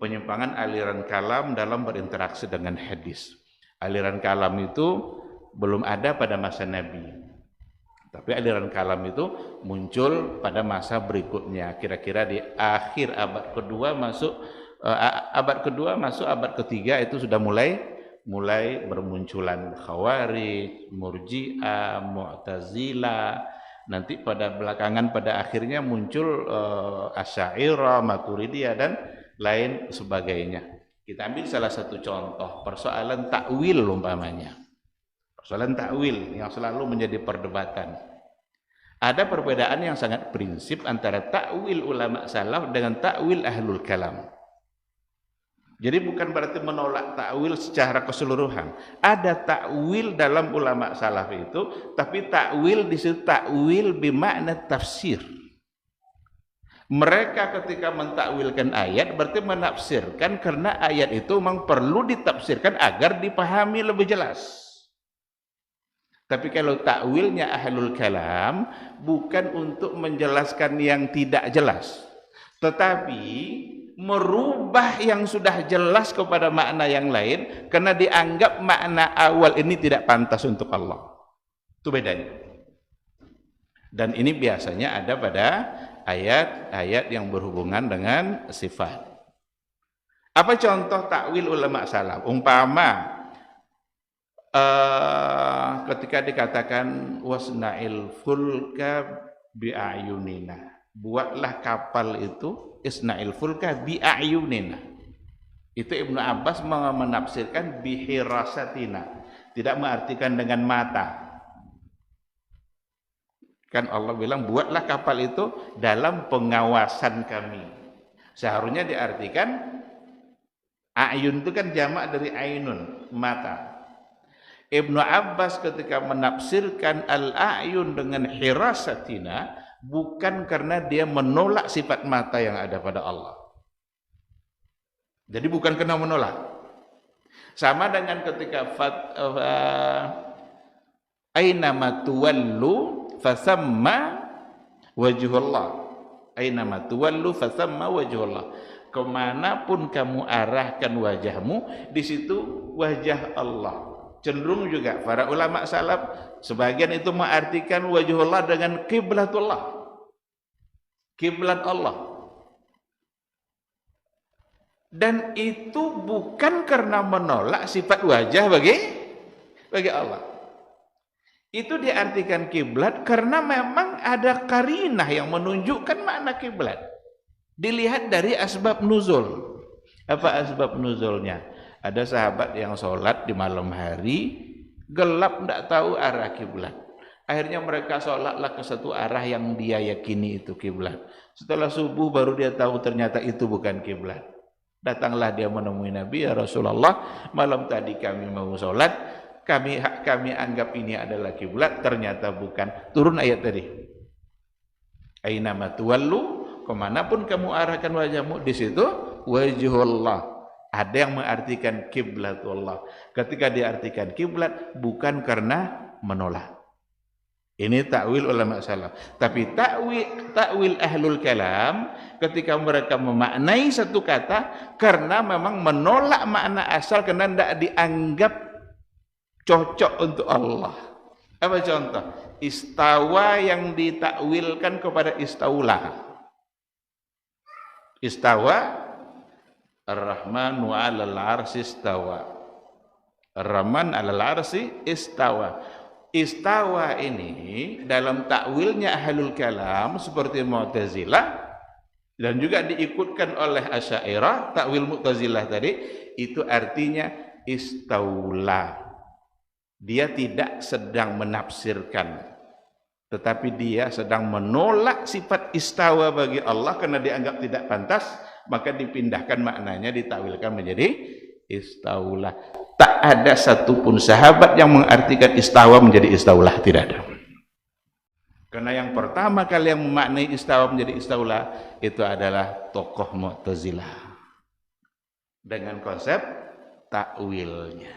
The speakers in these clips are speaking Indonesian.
penyimpangan aliran kalam dalam berinteraksi dengan hadis. Aliran kalam itu belum ada pada masa Nabi, tapi aliran kalam itu muncul pada masa berikutnya, kira-kira di akhir abad kedua masuk abad ketiga itu sudah mulai bermunculan Khawarij, Murji'ah, Mu'tazilah. Nanti pada belakangan pada akhirnya muncul Asy'ariyah, Maturidiyah dan lain sebagainya. Kita ambil salah satu contoh persoalan takwil umpamanya. Persoalan takwil yang selalu menjadi perdebatan. Ada perbedaan yang sangat prinsip antara takwil ulama salaf dengan takwil ahlul kalam. Jadi bukan berarti menolak takwil secara keseluruhan. Ada takwil dalam ulama salaf itu, tapi takwil di situ takwil bermakna tafsir. Mereka ketika mentakwilkan ayat berarti menafsirkan karena ayat itu memang perlu ditafsirkan agar dipahami lebih jelas. Tapi kalau takwilnya ahlul kalam bukan untuk menjelaskan yang tidak jelas, tetapi merubah yang sudah jelas kepada makna yang lain karena dianggap makna awal ini tidak pantas untuk Allah. Itu bedanya. Dan ini biasanya ada pada ayat-ayat yang berhubungan dengan sifat. Apa contoh takwil ulama salaf? Umpama ketika dikatakan wasna'il fulka bi'ayunina, buatlah kapal itu, isna'il fulka bi'ayunina. Itu Ibnu Abbas menafsirkan bihirasatina, tidak mengartikan dengan mata. Kan Allah bilang buatlah kapal itu dalam pengawasan kami. Seharusnya diartikan ayun itu kan jamak dari ainun, mata. Ibnu Abbas ketika menafsirkan al-ayun dengan hirasatina bukan karena dia menolak sifat mata yang ada pada Allah. Jadi bukan karena menolak. Sama dengan ketika ainama tuwallu fasamma wajhullah. Ainama tuwallu fasamma wajhullah. Kemanapun kamu arahkan wajahmu, di situ wajah Allah. Cenderung juga para ulama salaf sebagian itu mengartikan wajhullah dengan kiblatullah. Kiblat Allah. Dan itu bukan karena menolak sifat wajah bagi Allah. Itu diartikan kiblat karena memang ada karinah yang menunjukkan makna kiblat. Dilihat dari asbab nuzul. Apa asbab nuzulnya? Ada sahabat yang sholat di malam hari, gelap tidak tahu arah kiblat. Akhirnya mereka sholatlah ke satu arah yang dia yakini itu kiblat. Setelah subuh baru dia tahu ternyata itu bukan kiblat. Datanglah dia menemui Nabi, ya Rasulullah, malam tadi kami mau sholat, kami anggap ini adalah kiblat, ternyata bukan. Turun ayat tadi. Ainama tuwallu, kemanapun kamu arahkan wajahmu, di situ wajhullah. Ada yang mengartikan kiblatullah. Ketika diartikan kiblat bukan karena menolak. Ini takwil ulama salaf. Tapi takwil ahlul kalam ketika mereka memaknai satu kata karena memang menolak makna asal karena tidak dianggap cocok untuk Allah. Apa contoh? Istawa yang ditakwilkan kepada istaula. Istawa Ar-Rahmanu 'alal 'arsy istawa. Ar-Rahman 'alal 'arsy istawa. Istawa ini dalam takwilnya ahlul kalam seperti Mu'tazilah dan juga diikutkan oleh Asy'ariyah, takwil Mu'tazilah tadi, itu artinya istaula. Dia tidak sedang menafsirkan, tetapi dia sedang menolak sifat istawa bagi Allah karena dianggap tidak pantas, maka dipindahkan maknanya, ditakwilkan menjadi istaula. Tak ada satupun sahabat yang mengartikan istawa menjadi istaulah, tidak ada. Karena yang pertama kali yang memaknai istawa menjadi istaula itu adalah tokoh Mu'tazilah dengan konsep takwilnya.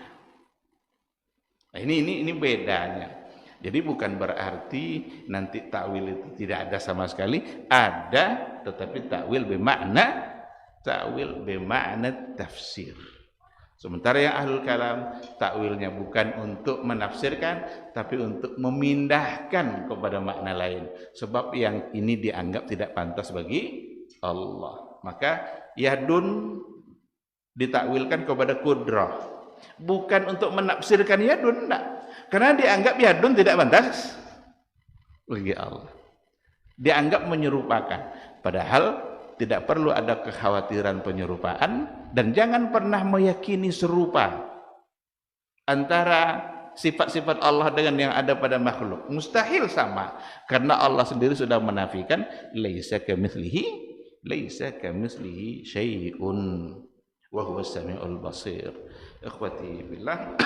Nah, ini bedanya. Jadi bukan berarti nanti takwil itu tidak ada sama sekali, ada, tetapi takwil bermakna ta'wil bermakna tafsir. Sementara yang ahlul kalam takwilnya bukan untuk menafsirkan tapi untuk memindahkan kepada makna lain. Sebab yang ini dianggap tidak pantas bagi Allah. Maka yadun ditakwilkan kepada kudrah. Bukan untuk menafsirkan yadun, enggak. Karena dianggap yadun tidak pantas bagi Allah. Dianggap menyerupakan. Padahal tidak perlu ada kekhawatiran penyerupaan dan jangan pernah meyakini serupa antara sifat-sifat Allah dengan yang ada pada makhluk. Mustahil sama karena Allah sendiri sudah menafikan laisa kamitslihi syai'un wa huwas samiul basir. Ikhwati billah